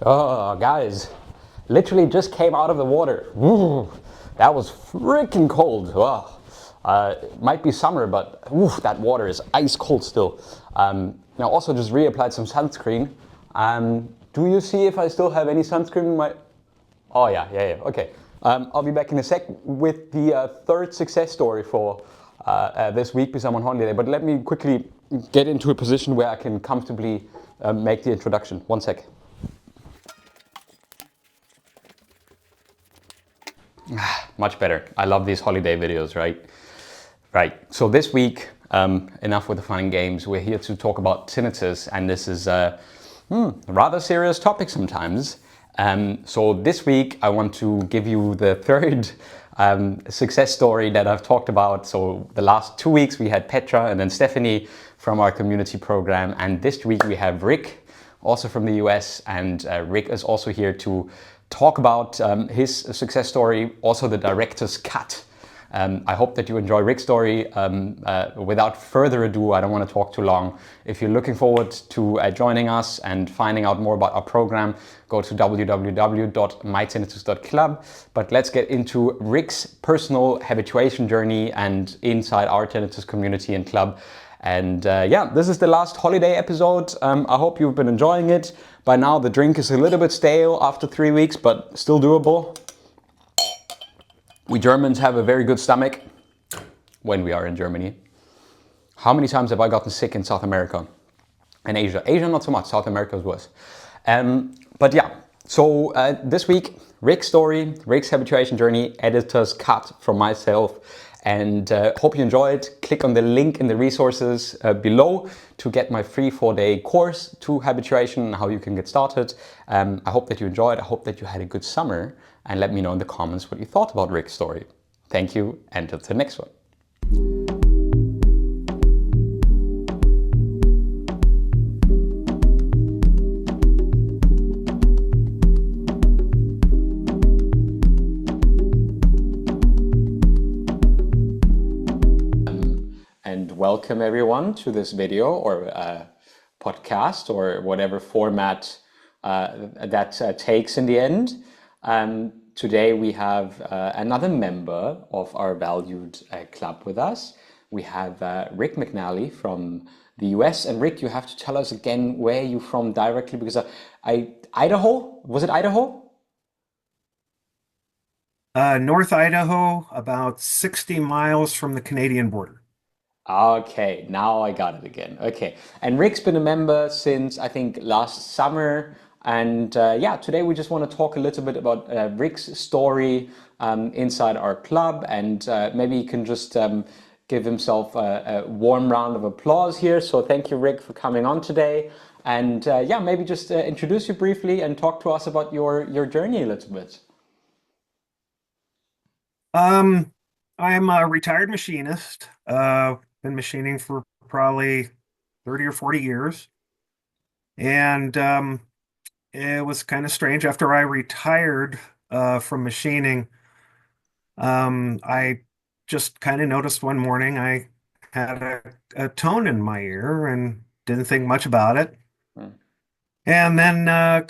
Oh, guys, literally just came out of the water. Ooh, that was freaking cold. Oh, it might be summer, but that water is ice cold still. Now, also just reapplied some sunscreen. Do you see if I still have any sunscreen in my... Oh, yeah, okay. I'll be back in a sec with the third success story for this week because I'm on holiday. But let me quickly get into a position where I can comfortably make the introduction. One sec. Much better. I love these holiday videos, right? Right. So this week, enough with the fun and games. We're here to talk about tinnitus, and this is a rather serious topic sometimes. So this week, I want to give you the third success story that I've talked about. So the last 2 weeks, we had Petra and then Stephanie from our community program, and this week we have Rick, also from the US, and Rick is also here to talk about his success story, also the director's cut. I hope that you enjoy Rick's story. Without further ado, I don't want to talk too long. If you're looking forward to joining us and finding out more about our program, go to www.MyTinnitus.Club. But let's get into Rick's personal habituation journey and inside our tinnitus community and club. And yeah, this is the last holiday episode. I hope you've been enjoying it. By now, the drink is a little bit stale after 3 weeks, but still doable. We Germans have a very good stomach when we are in Germany. How many times have I gotten sick in South America and Asia? Asia, not so much. South America is worse. But yeah, so this week, Rick's story, Rick's habituation journey, editor's cut from myself. And hope you enjoy it. Click on the link in the resources below to get my free 4-day course to habituation and how you can get started. I hope that you enjoyed. I hope that you had a good summer. And let me know in the comments what you thought about Rick's story. Thank you, and to the next one. And welcome everyone to this video or podcast or whatever format that takes in the end. Today we have another member of our valued club with us. We have Rick McNally from the US. And Rick, you have to tell us again where you're from directly, because Idaho? Was it Idaho? North Idaho, about 60 miles from the Canadian border. Okay, now I got it again. Okay, and Rick's been a member since I think last summer. And yeah, today we just want to talk a little bit about Rick's story inside our club, and maybe he can just give himself a warm round of applause here. So thank you, Rick, for coming on today. And yeah, maybe just introduce you briefly and talk to us about your journey a little bit. Um, I'm a retired machinist. Been machining for probably 30 or 40 years. And it was kind of strange. After I retired from machining, I just kind of noticed one morning I had a tone in my ear and didn't think much about it. Hmm. And then I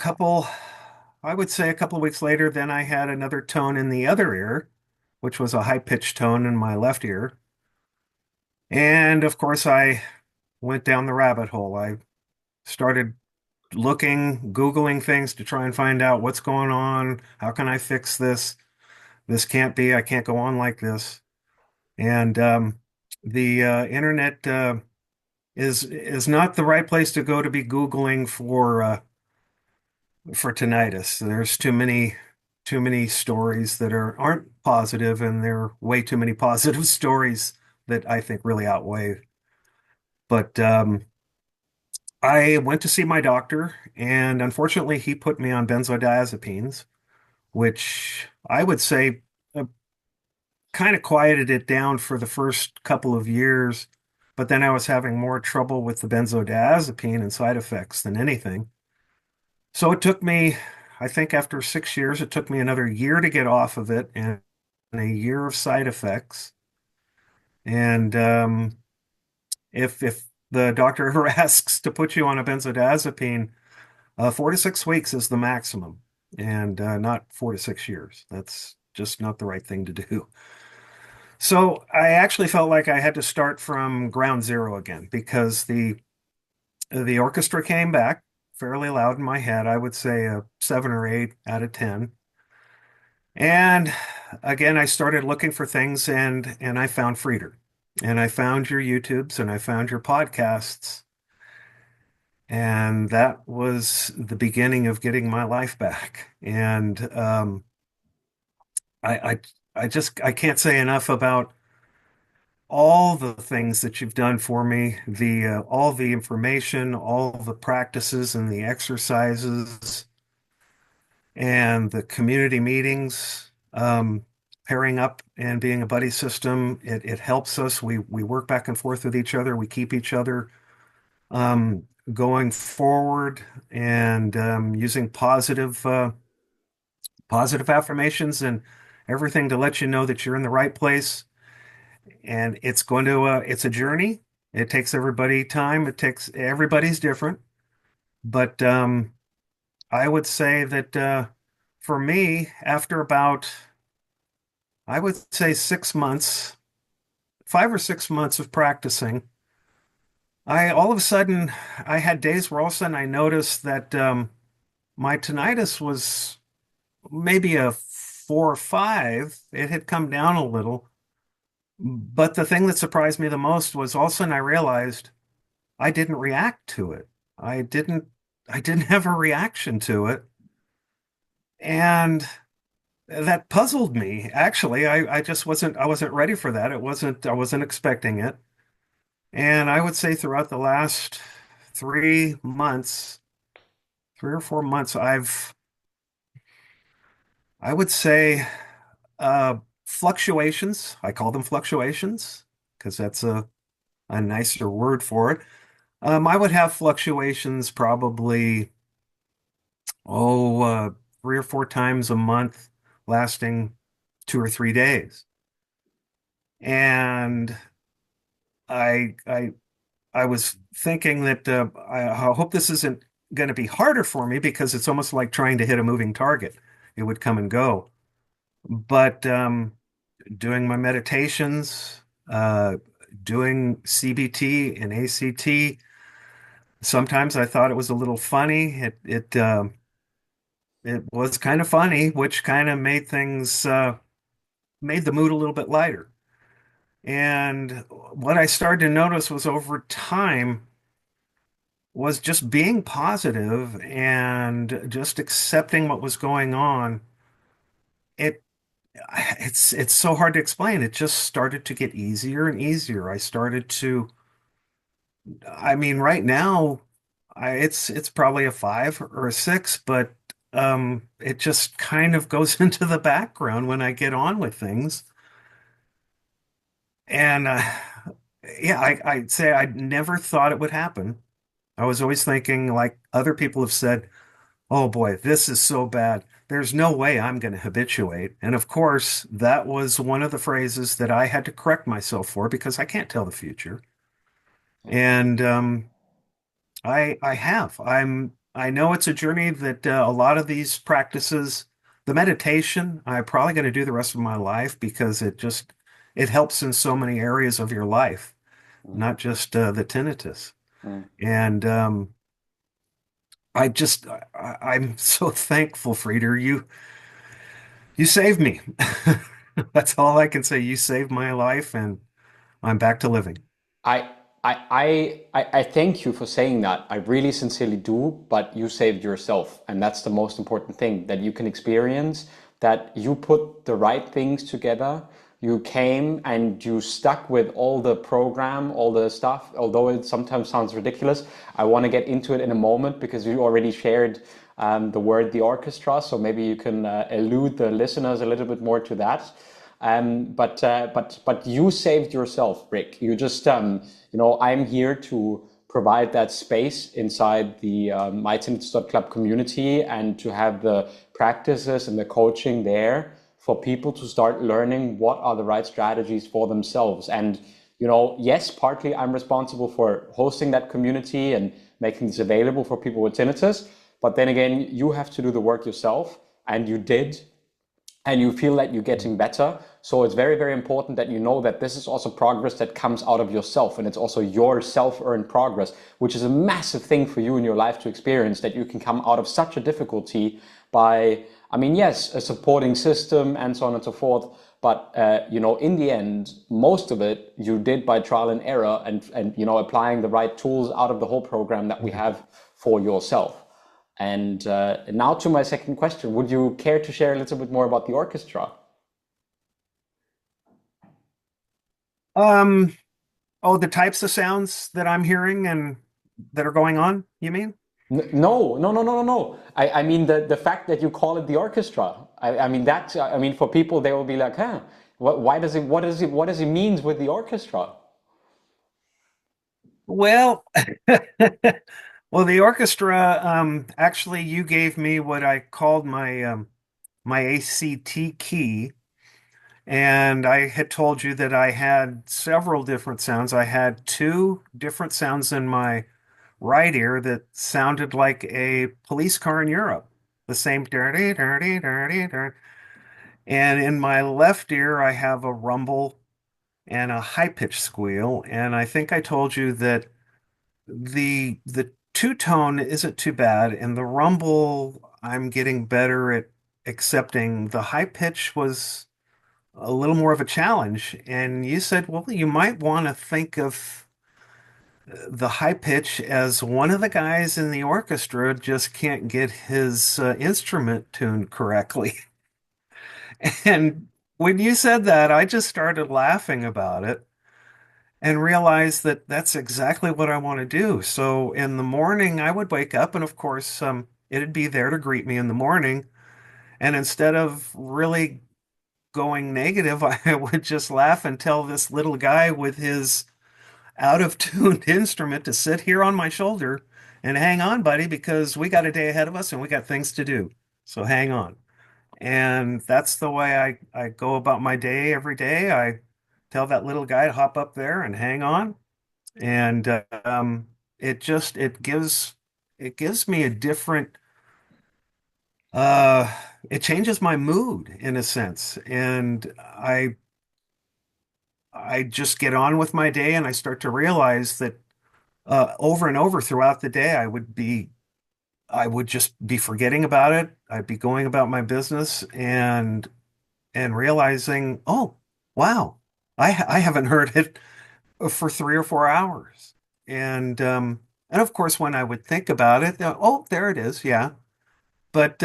would say a couple of weeks later, then I had another tone in the other ear, which was a high-pitched tone in my left ear. And of course, I went down the rabbit hole. I started looking, Googling things to try and find out what's going on. How can I fix this? This can't be, I can't go on like this. And the internet is not the right place to go to be Googling for tinnitus. There's too many stories that aren't positive, and there are way too many positive stories that I think really outweigh. But I went to see my doctor, and unfortunately, he put me on benzodiazepines, which I would say kind of quieted it down for the first couple of years. But then I was having more trouble with the benzodiazepine and side effects than anything. So it took me, I think after 6 years, it took me another year to get off of it and a year of side effects. And if the doctor ever asks to put you on a benzodiazepine, 4 to 6 weeks is the maximum, and not 4 to 6 years. That's just not the right thing to do. So I actually felt like I had to start from ground zero again because the orchestra came back fairly loud in my head. I would say a 7 or 8 out of 10. And again, I started looking for things and I found Frieder. And I found your YouTubes and I found your podcasts. And that was the beginning of getting my life back. And I, I I can't say enough about all the things that you've done for me, the all the information, all the practices and the exercises and the community meetings, pairing up and being a buddy system. It helps us. We work back and forth with each other. We keep each other going forward and using positive affirmations and everything to let you know that you're in the right place. And it's a journey. It takes everybody time. Everybody's different. But I would say that for me, after about, I would say 6 months, 5 or 6 months of practicing, I all of a sudden, I had days where all of a sudden I noticed that my tinnitus was maybe a 4 or 5. It had come down a little. But the thing that surprised me the most was all of a sudden I realized I didn't react to it. I didn't I didn't have a reaction to it. And that puzzled me. Actually, I just wasn't ready for that. I wasn't expecting it. And I would say throughout the last 3 months, 3 or 4 months, I would say uh fluctuations. I call them fluctuations because that's a nicer word for it. I would have fluctuations probably, oh, 3 or 4 times a month, lasting 2 or 3 days. And I, I, I was thinking that I hope this isn't going to be harder for me because it's almost like trying to hit a moving target. It would come and go. But doing my meditations, uh, doing CBT and ACT, sometimes I thought it was a little funny. It was kind of funny, which kind of made the mood a little bit lighter. And what I started to notice was over time was just being positive and just accepting what was going on. It it's so hard to explain. It just started to get easier and easier. I mean, right now, it's probably a 5 or a 6, but it just kind of goes into the background when I get on with things. And yeah, I'd say I never thought it would happen. I was always thinking, like other people have said, oh boy, this is so bad. There's no way I'm going to habituate. And of course, that was one of the phrases that I had to correct myself for because I can't tell the future. And I have. I know it's a journey that a lot of these practices, the meditation, I'm probably going to do the rest of my life because it helps in so many areas of your life, Mm, not just the tinnitus. mm. And I'm so thankful, Frieder. You saved me. That's all I can say. You saved my life, and I'm back to living. I, I thank you for saying that. I really sincerely do, but you saved yourself. And that's the most important thing that you can experience, that you put the right things together. You came and you stuck with all the program, all the stuff, although it sometimes sounds ridiculous. I want to get into it in a moment because you already shared the word the orchestra. So maybe you can elude the listeners a little bit more to that. But you saved yourself, Rick. You just I'm here to provide that space inside the MyTinnitus.Club community and to have the practices and the coaching there for people to start learning what are the right strategies for themselves. And yes, partly I'm responsible for hosting that community and making this available for people with tinnitus. But then again, you have to do the work yourself, and you did, and you feel that you're getting better. So it's very, very important that you know that this is also progress that comes out of yourself, and it's also your self-earned progress, which is a massive thing for you in your life to experience, that you can come out of such a difficulty by, I mean, yes, a supporting system and so on and so forth. But in the end, most of it you did by trial and error, and applying the right tools out of the whole program that we have for yourself. And now to my second question, would you care to share a little bit more about the orchestra? Um, oh, the types of sounds that I'm hearing and that are going on, you mean? No, no, no, no, no, no. I mean the fact that you call it the orchestra. I mean that. I mean, for people, they will be like, huh? Why does it? What does it? What does it mean with the orchestra? Well, well, the orchestra, actually you gave me what I called my ACT key, and I had told you that I had several different sounds. I had two different sounds in my right ear that sounded like a police car in Europe. The same dirty, dirty, dirty, dirty. And in my left ear, I have a rumble and a high-pitched squeal. And I think I told you that the two-tone isn't too bad, and the rumble, I'm getting better at accepting. The high pitch was a little more of a challenge. And you said, well, you might want to think of the high pitch as one of the guys in the orchestra just can't get his instrument tuned correctly. And when you said that, I just started laughing about it and realized that that's exactly what I want to do. So in the morning, I would wake up, and of course, it'd be there to greet me in the morning. And instead of really going negative, I would just laugh and tell this little guy with his out of tuned instrument to sit here on my shoulder and hang on, buddy, because we got a day ahead of us and we got things to do. So hang on. And that's the way I go about my day every day. I tell that little guy to hop up there and hang on. And it just it gives me a different uh it changes my mood in a sense. And I just get on with my day, and I start to realize that over and over throughout the day, I would just be forgetting about it. I'd be going about my business and realizing, oh, wow, I haven't heard it for 3 or 4 hours. And of course, when I would think about it, oh, there it is, yeah. But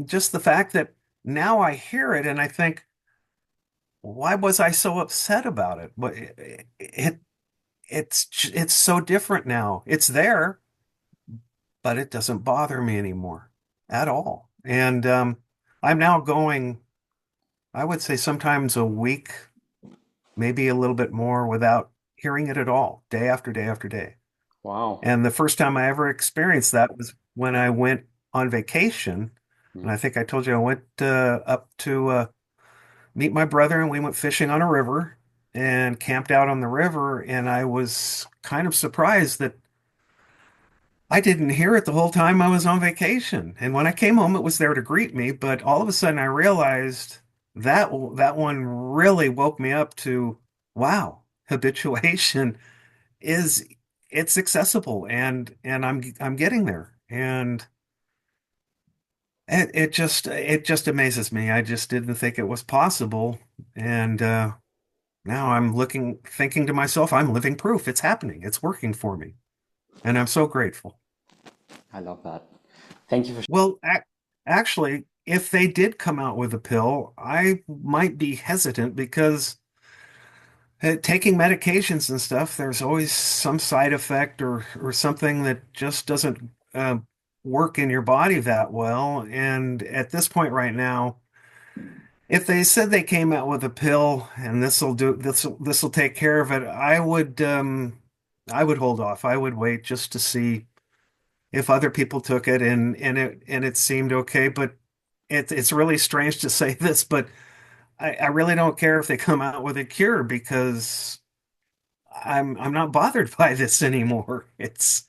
just the fact that now I hear it and I think, why was I so upset about it? But it's so different now. It's there, but it doesn't bother me anymore at all. And I'm now going, I would say sometimes a week, maybe a little bit more without hearing it at all, day after day after day. Wow. And the first time I ever experienced that was when I went on vacation. And I think I told you I went up to meet my brother, and we went fishing on a river and camped out on the river. And I was kind of surprised that I didn't hear it the whole time I was on vacation. And when I came home, it was there to greet me. But all of a sudden, I realized that one really woke me up to, wow, habituation is it's accessible, and I'm getting there. And it just amazes me. I just didn't think it was possible. And now I'm thinking to myself, I'm living proof. It's happening. It's working for me. And I'm so grateful. I love that. Thank you for. Well, actually, if they did come out with a pill, I might be hesitant because taking medications and stuff, there's always some side effect or something that just doesn't work in your body that well. And at this point right now, if they said they came out with a pill and this will take care of it, I would hold off. I would wait just to see if other people took it and it seemed okay. But it's really strange to say this, but I really don't care if they come out with a cure because I'm not bothered by this anymore. It's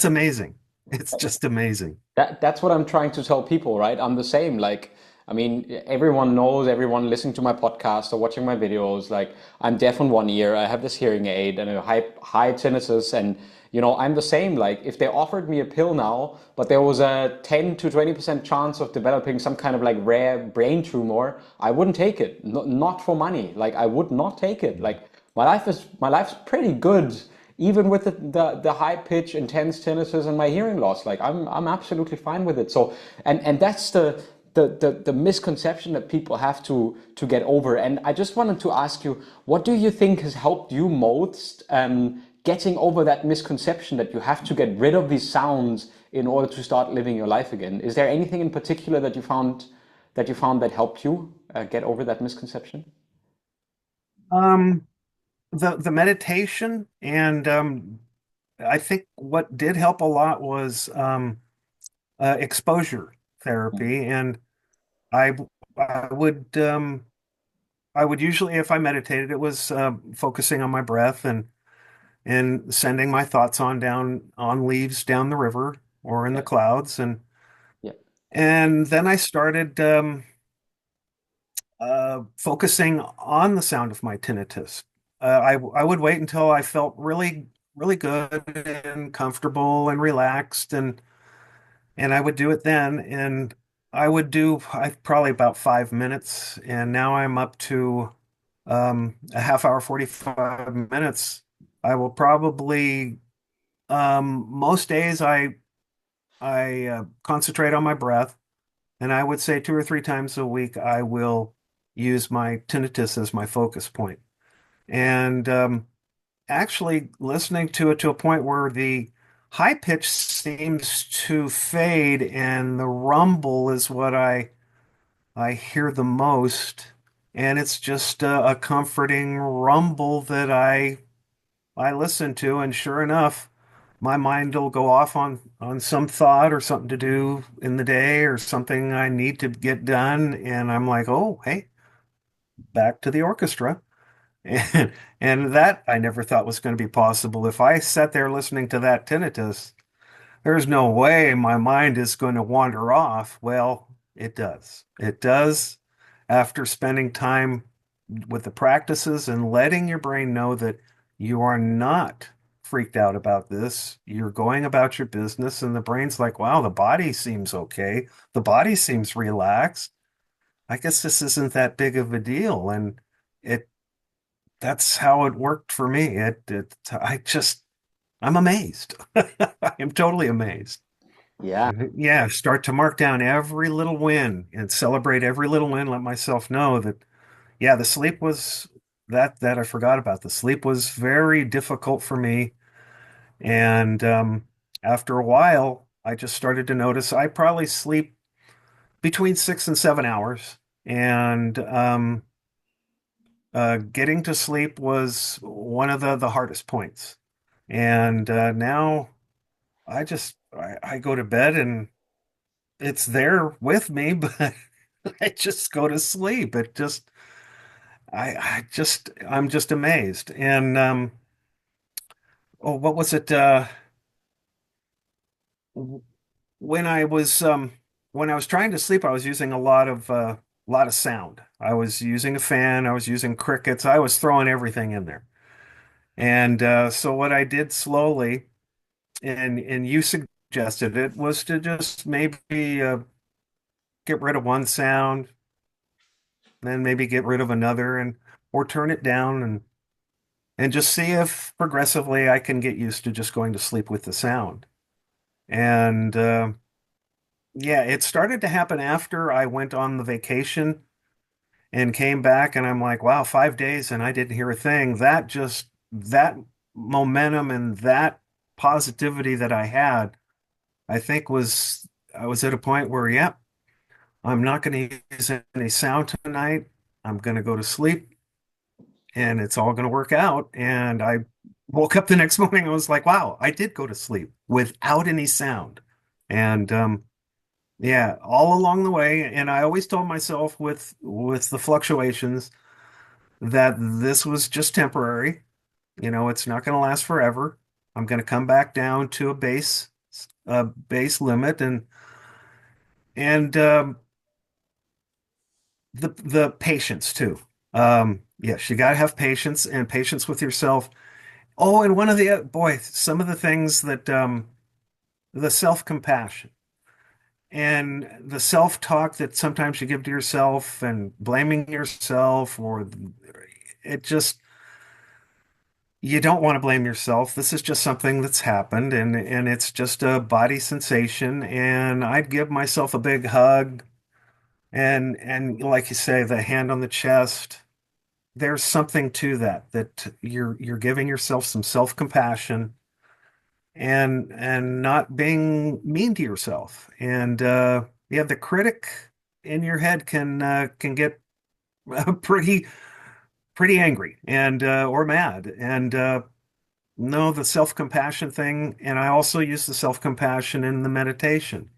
amazing. It's just amazing. That's what I'm trying to tell people, right? I'm the same. Like, I mean, everyone knows, everyone listening to my podcast or watching my videos, like I'm deaf in one ear, I have this hearing aid and a high tinnitus, and I'm the same. Like, if they offered me a pill now, but there was a 10 to 20% chance of developing some kind of like rare brain tumor, I wouldn't take it. Not for money. Like, I would not take it. Like, my life's pretty good even with the high pitch intense tinnitus and my hearing loss. Like I'm absolutely fine with it. So and that's the misconception that people have to get over. And I just wanted to ask you, what do you think has helped you most getting over that misconception that you have to get rid of these sounds in order to start living your life again? Is there anything in particular that helped you get over that misconception? Um, the meditation and I think what did help a lot was exposure therapy, and I I would I would usually, if I meditated, it was focusing on my breath and sending my thoughts on down on leaves down the river or in the Yeah, clouds, yeah, and then I started focusing on the sound of my tinnitus. I would wait until I felt really good and comfortable and relaxed, and I would do it then. And I would do probably about 5 minutes, and now I'm up to a half hour, 45 minutes. I will probably most days I concentrate on my breath, and I would say 2 or 3 times a week I will use my tinnitus as my focus point. And actually listening to it to a point where the high pitch seems to fade and the rumble is what I hear the most. And it's just a comforting rumble that I listen to, and sure enough, my mind will go off on some thought or something to do in the day or something I need to get done, and I'm like, oh, hey, back to the orchestra. And that I never thought was going to be possible. If I sat there listening to that tinnitus, there's no way my mind is going to wander off. Well, it does. It does after spending time with the practices and letting your brain know that you are not freaked out about this. You're going about your business, and the brain's like, wow, the body seems okay. The body seems relaxed. I guess this isn't that big of a deal. And it that's how it worked for me. I'm amazed. I am totally amazed. yeah. Yeah, start to mark down every little win and celebrate every little win. Let myself know that, yeah, the sleep was that I forgot about. The sleep was very difficult for me. And after a while, I just started to notice I probably sleep between 6 and 7 hours. And getting to sleep was one of the hardest points. And now I go to bed and it's there with me, but I just go to sleep. I'm just amazed. And oh, what was it? When I was when I was trying to sleep, I was using a lot of sound. I was using a fan. I was using crickets. I was throwing everything in there. And so what I did slowly, and you suggested it, was to just maybe get rid of one sound, then maybe get rid of another, and or turn it down and just see if progressively I can get used to just going to sleep with the sound. And yeah, it started to happen after I went on the vacation and came back, and I'm like, wow, 5 days and I didn't hear a thing. That momentum and that positivity that I had, I think I was at a point where, yep, I'm not going to use any sound tonight. I'm going to go to sleep and it's all going to work out. And I woke up the next morning. I was like, wow, I did go to sleep without any sound. And yeah, all along the way. And I always told myself with the fluctuations that this was just temporary. You know, it's not going to last forever. I'm going to come back down to a base base limit, and the patience too. Yes, you got to have patience and patience with yourself. Oh, and one of the boy, some of the things that the self-compassion and the self-talk that sometimes you give to yourself and blaming yourself, or it just you don't want to blame yourself. This is just something that's happened, and it's just a body sensation. And I'd give myself a big hug, and like you say, the hand on the chest. There's something to that you're giving yourself some self-compassion and not being mean to yourself. And yeah, the critic in your head can get pretty pretty angry and or mad. And no, the self-compassion thing, and I also use the self-compassion in the meditation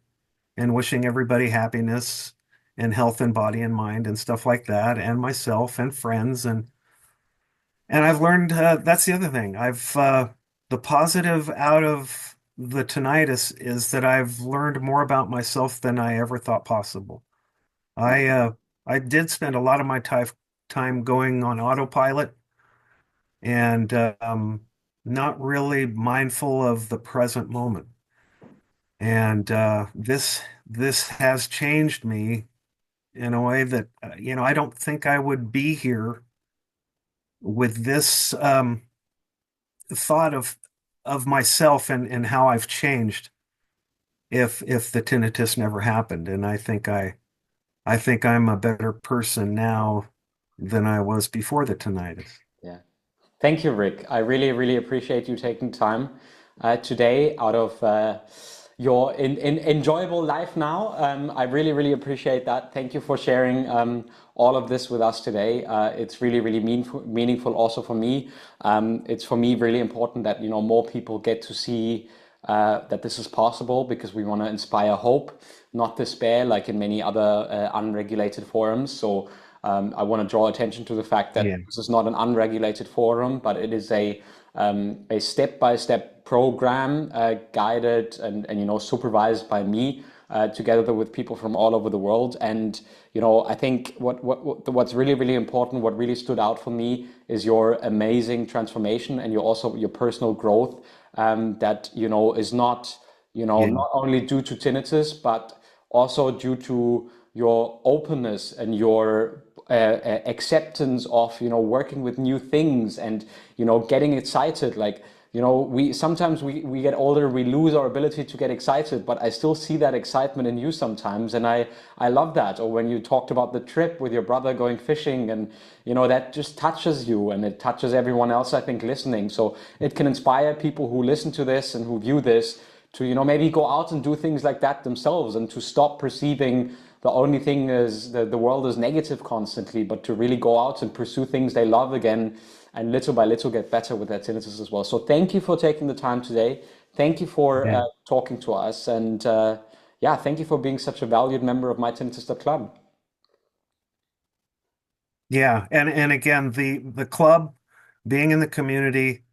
and wishing everybody happiness and health and body and mind and stuff like that, and myself and friends. And I've learned that's the other thing. The positive out of the tinnitus is that I've learned more about myself than I ever thought possible. I uh, I did spend a lot of my time going on autopilot and not really mindful of the present moment. And this has changed me in a way that I don't think I would be here with this thought of myself and how I've changed if the tinnitus never happened. And I think I'm a better person now than I was before the tinnitus. Yeah. Thank you, Rick. I really, really appreciate you taking time today out of your enjoyable life now. I really, really appreciate that. Thank you for sharing all of this with us today. It's really, really meaningful also for me. It's for me really important that more people get to see that this is possible, because we want to inspire hope, not despair, like in many other unregulated forums. So I want to draw attention to the fact that Yeah. this is not an unregulated forum, but it is a step-by-step program, guided and supervised by me, together with people from all over the world. And I think what's really, really important, what really stood out for me, is your amazing transformation and your personal growth, that is not Yeah. not only due to tinnitus, but also due to your openness and your acceptance of working with new things, and getting excited. Like we sometimes we get older, we lose our ability to get excited, but I still see that excitement in you sometimes, and I love that. Or when you talked about the trip with your brother going fishing, and that just touches you, and it touches everyone else, I think, listening. So it can inspire people who listen to this and who view this to maybe go out and do things like that themselves, and to stop perceiving the only thing is the world is negative constantly, but to really go out and pursue things they love again, and little by little get better with their tinnitus as well. So thank you for taking the time today. Thank you for Yeah. talking to us, and yeah, thank you for being such a valued member of MyTinnitus.Club. Yeah. And again, the club, being in the community,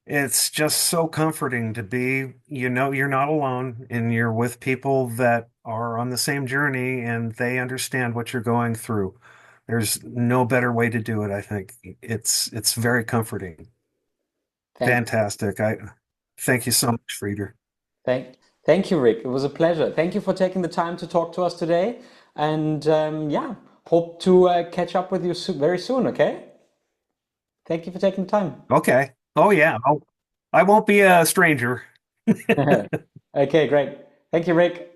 it's just so comforting to be, you're not alone and you're with people that are on the same journey and they understand what you're going through. There's no better way to do it, I think. It's very comforting. Thank you. Fantastic. I thank you so much, Frieder. Thank, thank you, Rick. It was a pleasure. Thank you for taking the time to talk to us today. And yeah, hope to catch up with you very soon, okay? Thank you for taking the time. Okay. Oh yeah. I won't be a stranger. Okay, great. Thank you, Rick.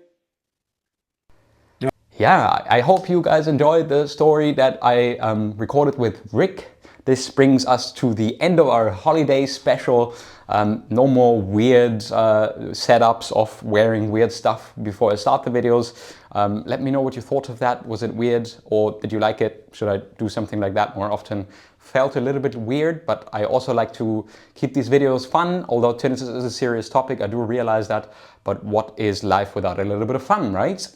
Yeah, I hope you guys enjoyed the story that I recorded with Rick. This brings us to the end of our holiday special. No more weird setups of wearing weird stuff before I start the videos. Let me know what you thought of that. Was it weird, or did you like it? Should I do something like that more often? Felt a little bit weird, but I also like to keep these videos fun. Although tinnitus is a serious topic, I do realize that. But what is life without a little bit of fun, right?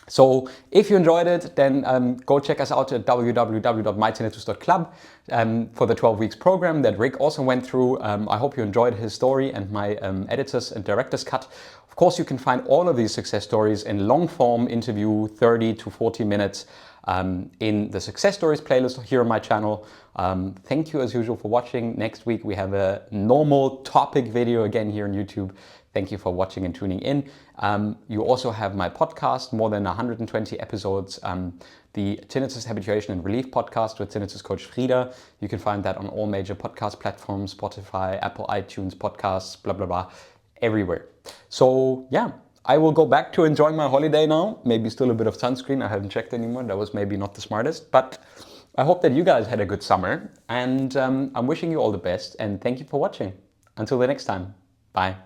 So if you enjoyed it, then go check us out at www.MyTinnitus.Club for the 12 weeks program that Rick also went through. I hope you enjoyed his story and my editor's and director's cut. Of course, you can find all of these success stories in long form interview, 30 to 40 minutes, in the success stories playlist here on my channel. Thank you as usual for watching. Next week we have a normal topic video again here on YouTube. Thank you for watching and tuning in. You also have my podcast, more than 120 episodes, the Tinnitus Habituation and Relief podcast with tinnitus coach Frida. You can find that on all major podcast platforms, Spotify, Apple, iTunes, podcasts, blah, blah, blah, everywhere. So yeah, I will go back to enjoying my holiday now. Maybe still a bit of sunscreen. I haven't checked anymore. That was maybe not the smartest, but I hope that you guys had a good summer, and I'm wishing you all the best, and thank you for watching. Until the next time, bye.